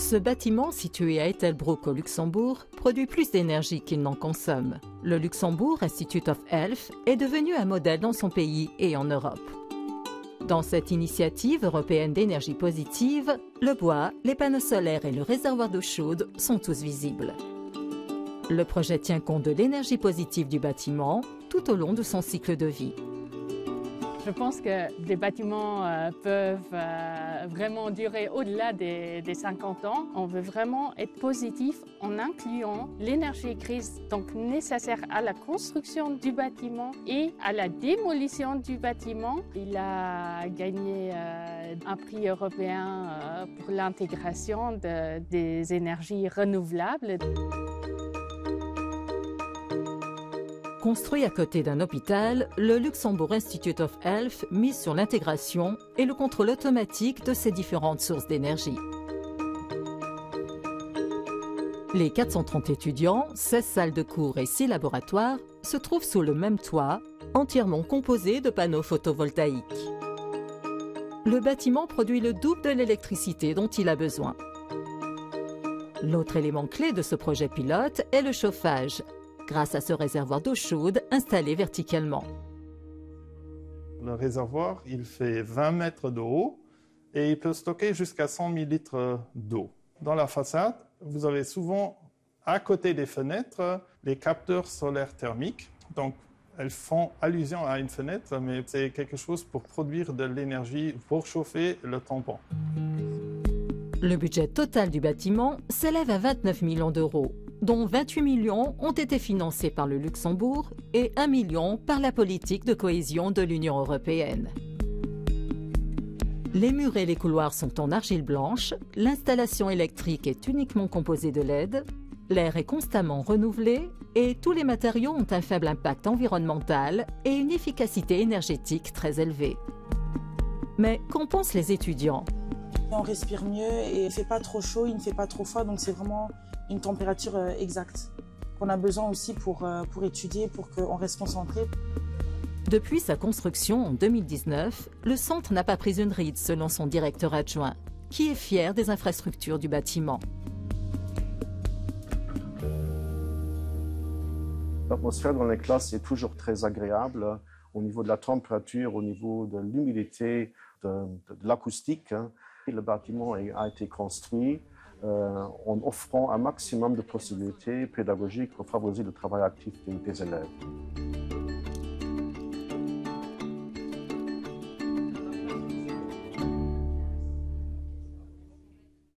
Ce bâtiment, situé à Ettelbruck au Luxembourg, produit plus d'énergie qu'il n'en consomme. Le Luxembourg Institute of Health est devenu un modèle dans son pays et en Europe. Dans cette initiative européenne d'énergie positive, le bois, les panneaux solaires et le réservoir d'eau chaude sont tous visibles. Le projet tient compte de l'énergie positive du bâtiment tout au long de son cycle de vie. Je pense que les bâtiments peuvent vraiment durer au-delà des 50 ans. On veut vraiment être positif en incluant l'énergie grise, donc nécessaire à la construction du bâtiment et à la démolition du bâtiment. Il a gagné un prix européen pour l'intégration des énergies renouvelables. Construit à côté d'un hôpital, le Luxembourg Institute of Health mise sur l'intégration et le contrôle automatique de ces différentes sources d'énergie. Les 430 étudiants, 16 salles de cours et 6 laboratoires se trouvent sous le même toit, entièrement composé de panneaux photovoltaïques. Le bâtiment produit le double de l'électricité dont il a besoin. L'autre élément clé de ce projet pilote est le chauffage, grâce à ce réservoir d'eau chaude installé verticalement. Le réservoir, il fait 20 mètres de haut et il peut stocker jusqu'à 100 000 litres d'eau. Dans la façade, vous avez souvent, à côté des fenêtres, les capteurs solaires thermiques. Donc, elles font allusion à une fenêtre, mais c'est quelque chose pour produire de l'énergie pour chauffer le tampon. Le budget total du bâtiment s'élève à 29 millions d'euros, dont 28 millions ont été financés par le Luxembourg et 1 million par la politique de cohésion de l'Union européenne. Les murs et les couloirs sont en argile blanche, l'installation électrique est uniquement composée de LED, l'air est constamment renouvelé et tous les matériaux ont un faible impact environnemental et une efficacité énergétique très élevée. Mais qu'en pensent les étudiants ? On respire mieux et il ne fait pas trop chaud, il ne fait pas trop froid, donc c'est vraiment une température exacte qu'on a besoin aussi pour étudier, pour qu'on reste concentré. Depuis sa construction en 2019, le centre n'a pas pris une ride selon son directeur adjoint, qui est fier des infrastructures du bâtiment. L'atmosphère dans les classes est toujours très agréable au niveau de la température, au niveau de l'humidité, de l'acoustique. Le bâtiment a été construit en offrant un maximum de possibilités pédagogiques pour favoriser le travail actif des élèves.